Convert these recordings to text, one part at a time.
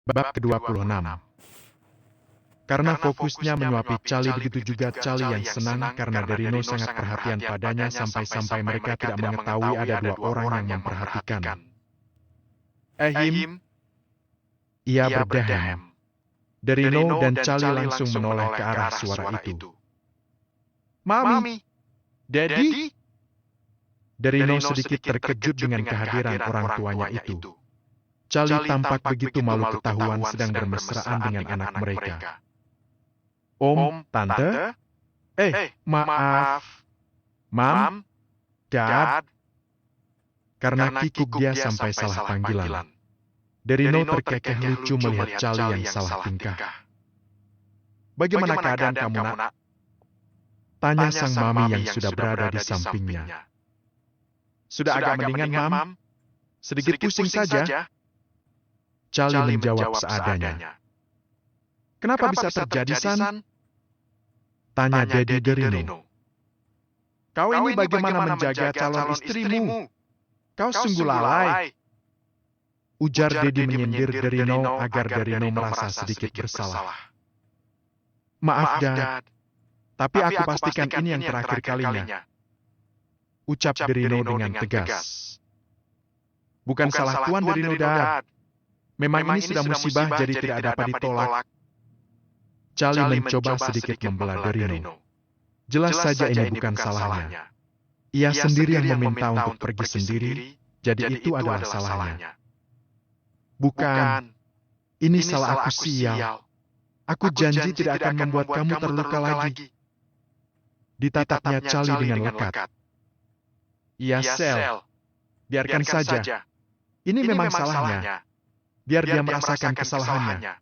Bab ke-26. Karena fokusnya menyuapi Charlie, begitu juga Charlie yang senang karena Derino sangat perhatian padanya sampai-sampai mereka tidak mengetahui ada dua orang yang memperhatikan. Ehim, Ia berdehem. Derino dan Charlie langsung menoleh ke arah suara itu. Mami, Daddy? Derino sedikit terkejut dengan kehadiran orang tuanya itu. Charlie tampak begitu malu ketahuan sedang bermesraan dengan anak mereka. Om, Tante? Maaf. Mam? Dad? Karena kikuk dia sampai salah panggilan. Derino terkekeh lucu melihat Charlie yang salah tingkah. Bagaimana keadaan kamu, nak? Tanya sang mami yang sudah berada di sampingnya. Sudah agak mendingan, Mam? Sedikit pusing saja. Charlie menjawab seadanya. Kenapa bisa terjadi, San? Tanya Daddy Derino. Kau ini bagaimana menjaga calon istrimu? Kau sungguh lalai. Ujar Daddy menyindir Derino agar Derino merasa sedikit bersalah. Maaf, Dad. Tapi aku pastikan ini yang terakhir kalinya. Ucap Derino dengan tegas. Bukan salah Tuan Derino, Dad. Memang ini sudah musibah jadi tidak dapat ditolak. Charlie mencoba sedikit membela Derino. Jelas saja ini bukan salahnya. Ia sendiri yang meminta untuk pergi sendiri, jadi itu adalah salahnya. Bukan. Ini salah aku, sial. Aku janji tidak akan membuat kamu terluka lagi. Ditatapnya Charlie dengan lekat. Iya, Sel. Biarkan saja. Ini memang salahnya. Biar dia merasakan kesalahannya.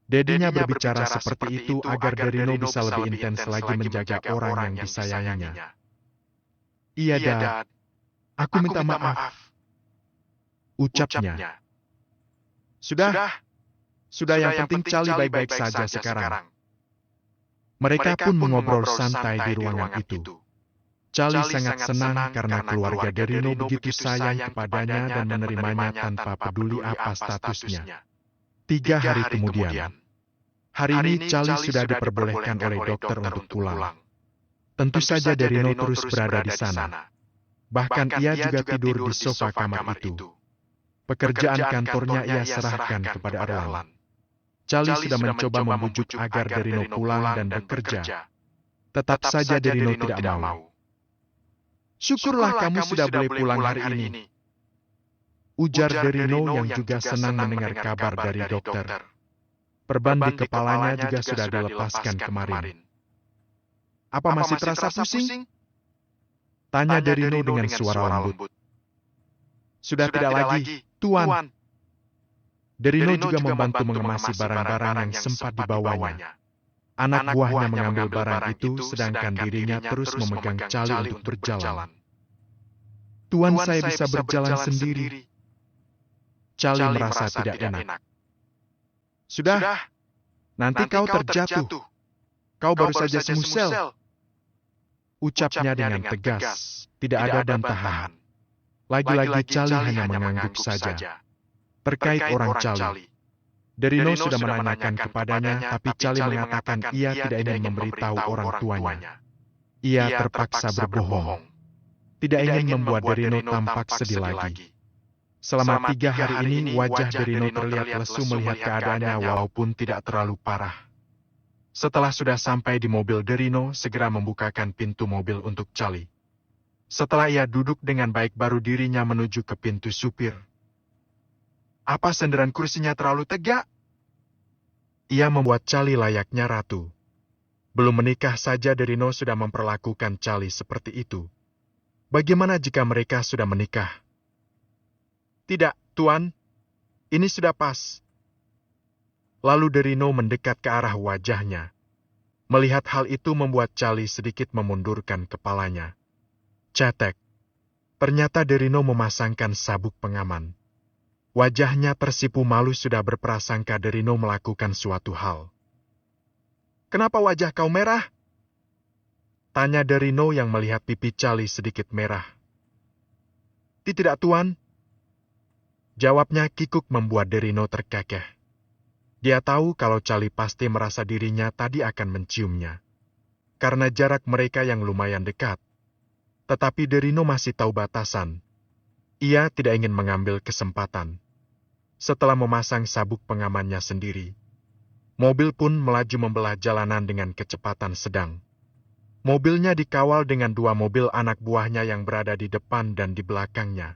Dedinya berbicara seperti itu agar Derino bisa lebih intens lagi menjaga orang yang disayanginya. Iya, Dad. Aku minta maaf. Ucapnya. Sudah yang penting Charlie baik-baik saja sekarang. Mereka pun mengobrol santai di ruangan itu. Charlie sangat senang karena keluarga Derino begitu sayang kepadanya dan menerimanya tanpa peduli apa statusnya. 3 hari kemudian. Hari ini Charlie sudah diperbolehkan oleh dokter untuk pulang. Tentu saja Derino terus berada di sana. Bahkan ia juga tidur di sofa kamar itu. Pekerjaan kantornya ia serahkan kepada Arlan. Charlie sudah mencoba membujuk agar Derino pulang dan bekerja. Tetap saja Derino tidak mau. Syukurlah kamu sudah boleh pulang hari ini. Ujar Derino yang juga senang mendengar kabar dari dokter. Perban di kepalanya juga sudah dilepaskan kemarin. Apa masih terasa pusing? Tanya Derino dengan suara lembut. Sudah tidak lagi, Tuan. Derino juga membantu mengemasi barang-barang yang sempat dibawanya. Anak buahnya mengambil barang itu, sedangkan dirinya terus memegang Charlie untuk berjalan. Tuan, saya bisa berjalan sendiri. Charlie merasa tidak enak. Sudah, nanti kau terjatuh. Kau baru saja sembuh, Sel. Ucapnya dengan tegas, tidak ada bantahan. Lagi-lagi Charlie hanya mengangguk saja. Terkait orang Charlie. Derino sudah menanyakan kepadanya, tapi Charlie mengatakan ia tidak ingin memberitahu orang tuanya. Ia terpaksa berbohong. Tidak ingin membuat Derino tampak sedih lagi. Selama 3 hari ini, wajah Derino terlihat lesu melihat keadaannya walaupun tidak terlalu parah. Setelah sudah sampai di mobil, Derino segera membukakan pintu mobil untuk Charlie. Setelah ia duduk dengan baik, baru dirinya menuju ke pintu supir. Apa senderan kursinya terlalu tegak? Ia membuat Charlie layaknya ratu. Belum menikah saja Derino sudah memperlakukan Charlie seperti itu. Bagaimana jika mereka sudah menikah? Tidak, Tuan. Ini sudah pas. Lalu Derino mendekat ke arah wajahnya. Melihat hal itu membuat Charlie sedikit memundurkan kepalanya. Cetek. Ternyata Derino memasangkan sabuk pengaman. Wajahnya tersipu malu, sudah berprasangka Derino melakukan suatu hal. Kenapa wajah kau merah? Tanya Derino yang melihat pipi Charlie sedikit merah. Tidak, Tuan. Jawabnya kikuk membuat Derino terkekeh. Dia tahu kalau Charlie pasti merasa dirinya tadi akan menciumnya. Karena jarak mereka yang lumayan dekat. Tetapi Derino masih tahu batasan. Ia tidak ingin mengambil kesempatan. Setelah memasang sabuk pengamannya sendiri, mobil pun melaju membelah jalanan dengan kecepatan sedang. Mobilnya dikawal dengan 2 mobil anak buahnya yang berada di depan dan di belakangnya.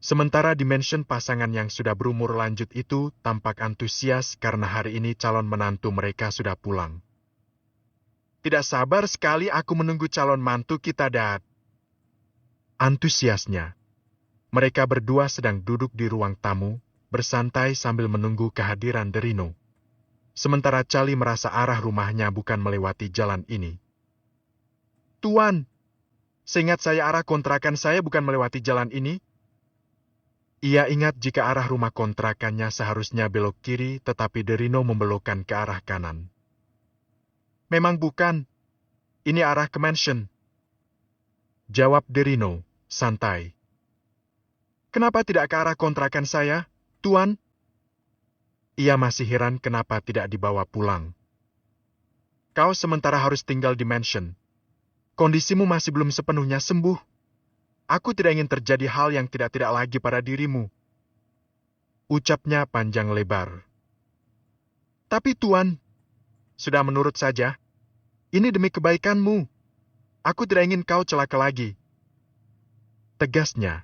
Sementara Dimension pasangan yang sudah berumur lanjut itu tampak antusias karena hari ini calon menantu mereka sudah pulang. Tidak sabar sekali aku menunggu calon mantu kita, Dad. Antusiasnya. Mereka berdua sedang duduk di ruang tamu, bersantai sambil menunggu kehadiran Derino. Sementara Charlie merasa arah rumahnya bukan melewati jalan ini. Tuan, seingat saya arah kontrakan saya bukan melewati jalan ini. Ia ingat jika arah rumah kontrakannya seharusnya belok kiri, tetapi Derino membelokkan ke arah kanan. Memang bukan. Ini arah ke mansion. Jawab Derino, santai. Kenapa tidak ke arah kontrakan saya, Tuan? Ia masih heran kenapa tidak dibawa pulang. Kau sementara harus tinggal di mansion. Kondisimu masih belum sepenuhnya sembuh. Aku tidak ingin terjadi hal yang tidak-tidak lagi pada dirimu. Ucapnya panjang lebar. Tapi Tuan, sudah menurut saja. Ini demi kebaikanmu. Aku tidak ingin kau celaka lagi. Tegasnya.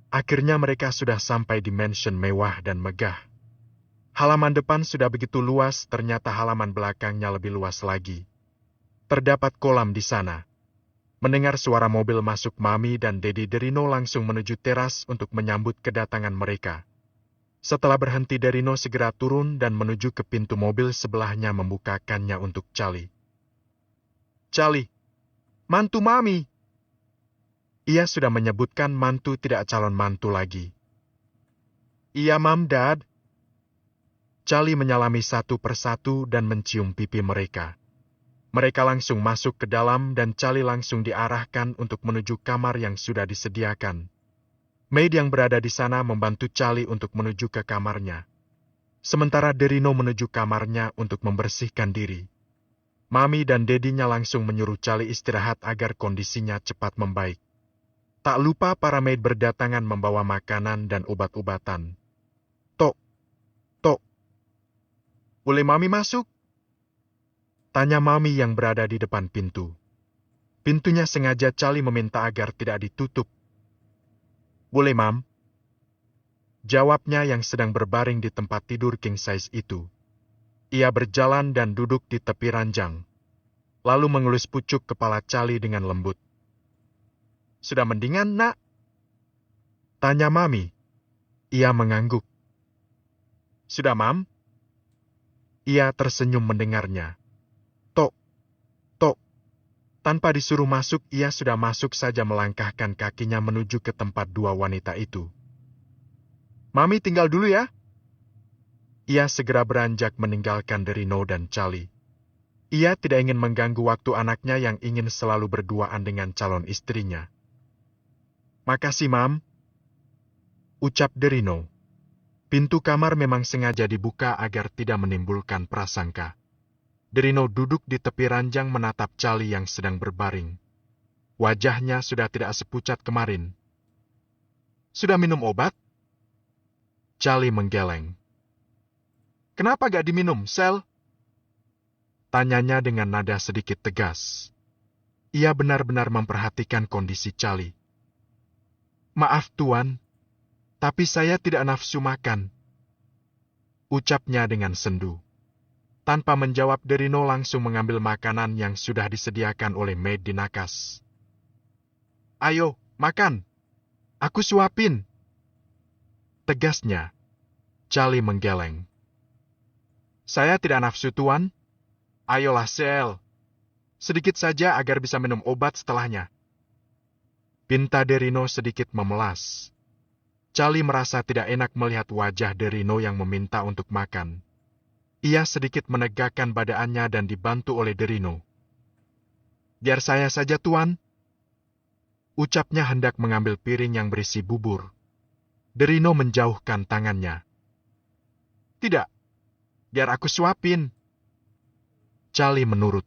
Akhirnya mereka sudah sampai di mansion mewah dan megah. Halaman depan sudah begitu luas, ternyata halaman belakangnya lebih luas lagi. Terdapat kolam di sana. Mendengar suara mobil masuk, Mami dan Dedi Derino langsung menuju teras untuk menyambut kedatangan mereka. Setelah berhenti, Derino segera turun dan menuju ke pintu mobil sebelahnya membukakannya untuk Charlie. Charlie, mantu Mami. Ia sudah menyebutkan mantu, tidak calon mantu lagi. Iya, Mam, Dad. Charlie menyalami satu persatu dan mencium pipi mereka. Mereka langsung masuk ke dalam dan Charlie langsung diarahkan untuk menuju kamar yang sudah disediakan. Maid yang berada di sana membantu Charlie untuk menuju ke kamarnya. Sementara Derino menuju kamarnya untuk membersihkan diri. Mami dan Dedinya langsung menyuruh Charlie istirahat agar kondisinya cepat membaik. Tak lupa para maid berdatangan membawa makanan dan obat-obatan. Tok, tok. Boleh Mami masuk? Tanya Mami yang berada di depan pintu. Pintunya sengaja Charlie meminta agar tidak ditutup. Boleh, Mam. Jawabnya yang sedang berbaring di tempat tidur king size itu. Ia berjalan dan duduk di tepi ranjang. Lalu mengelus pucuk kepala Charlie dengan lembut. Sudah mendingan, Nak? Tanya Mami. Ia mengangguk. Sudah, Mam. Ia tersenyum mendengarnya. Tanpa disuruh masuk, ia sudah masuk saja melangkahkan kakinya menuju ke tempat 2 wanita itu. Mami tinggal dulu ya. Ia segera beranjak meninggalkan Derino dan Charlie. Ia tidak ingin mengganggu waktu anaknya yang ingin selalu berduaan dengan calon istrinya. Makasih, Mam. Ucap Derino. Pintu kamar memang sengaja dibuka agar tidak menimbulkan prasangka. Derino duduk di tepi ranjang menatap Charlie yang sedang berbaring. Wajahnya sudah tidak sepucat kemarin. Sudah minum obat? Charlie menggeleng. Kenapa gak diminum, Sel? Tanyanya dengan nada sedikit tegas. Ia benar-benar memperhatikan kondisi Charlie. Maaf, Tuan, tapi saya tidak nafsu makan. Ucapnya dengan sendu. Tanpa menjawab, Derino langsung mengambil makanan yang sudah disediakan oleh maid di nakas. Ayo, makan. Aku suapin. Tegasnya. Charlie menggeleng. Saya tidak nafsu, Tuan. Ayolah, Sel. Sedikit saja agar bisa minum obat setelahnya. Pinta Derino sedikit memelas. Charlie merasa tidak enak melihat wajah Derino yang meminta untuk makan. Ia sedikit menegakkan badannya dan dibantu oleh Derino. Biar saya saja, Tuan. Ucapnya hendak mengambil piring yang berisi bubur. Derino menjauhkan tangannya. Tidak, biar aku suapin. Charlie menurut.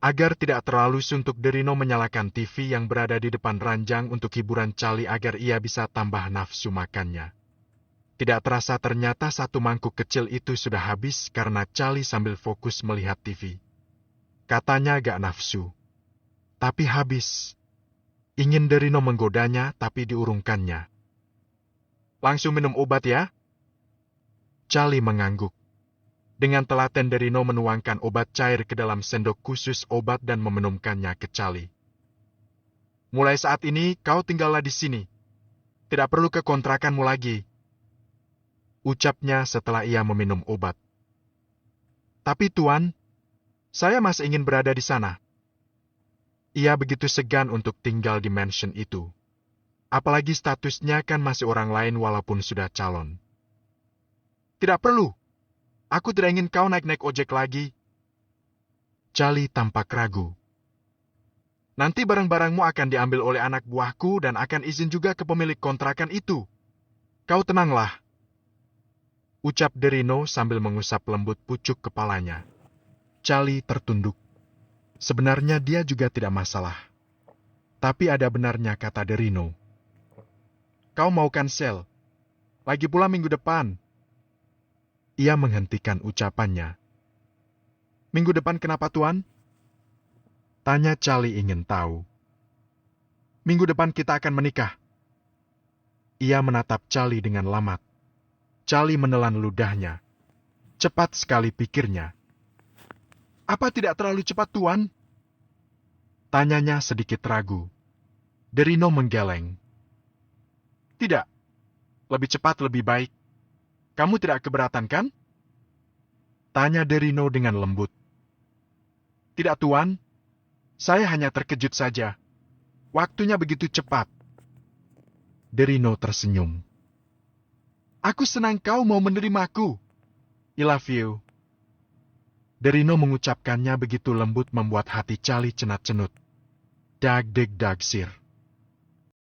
Agar tidak terlalu suntuk, Derino menyalakan TV yang berada di depan ranjang untuk hiburan Charlie agar ia bisa tambah nafsu makannya. Tidak terasa ternyata satu mangkuk kecil itu sudah habis karena Charlie sambil fokus melihat TV. Katanya gak nafsu. Tapi habis. Ingin Derino menggodanya tapi diurungkannya. Langsung minum obat ya? Charlie mengangguk. Dengan telaten Derino menuangkan obat cair ke dalam sendok khusus obat dan meminumkannya ke Charlie. Mulai saat ini kau tinggallah di sini. Tidak perlu ke kontrakanmu lagi. Ucapnya setelah ia meminum obat. Tapi Tuan, saya masih ingin berada di sana. Ia begitu segan untuk tinggal di mansion itu. Apalagi statusnya kan masih orang lain walaupun sudah calon. Tidak perlu. Aku tidak ingin kau naik-naik ojek lagi. Charlie tampak ragu. Nanti barang-barangmu akan diambil oleh anak buahku dan akan izin juga ke pemilik kontrakan itu. Kau tenanglah. Ucap Derino sambil mengusap lembut pucuk kepalanya. Charlie tertunduk. Sebenarnya dia juga tidak masalah. Tapi ada benarnya kata Derino. Kau mau cancel? Lagi pula minggu depan. Ia menghentikan ucapannya. Minggu depan kenapa Tuan? Tanya Charlie ingin tahu. Minggu depan kita akan menikah. Ia menatap Charlie dengan lamat. Charlie menelan ludahnya. Cepat sekali pikirnya. Apa tidak terlalu cepat Tuan? Tanyanya sedikit ragu. Derino menggeleng. Tidak. Lebih cepat lebih baik. Kamu tidak keberatan kan? Tanya Derino dengan lembut. Tidak Tuan. Saya hanya terkejut saja. Waktunya begitu cepat. Derino tersenyum. Aku senang kau mau menerimaku. I love you. Derino mengucapkannya begitu lembut membuat hati Charlie cenat-cenut. Dag-deg-dag sir.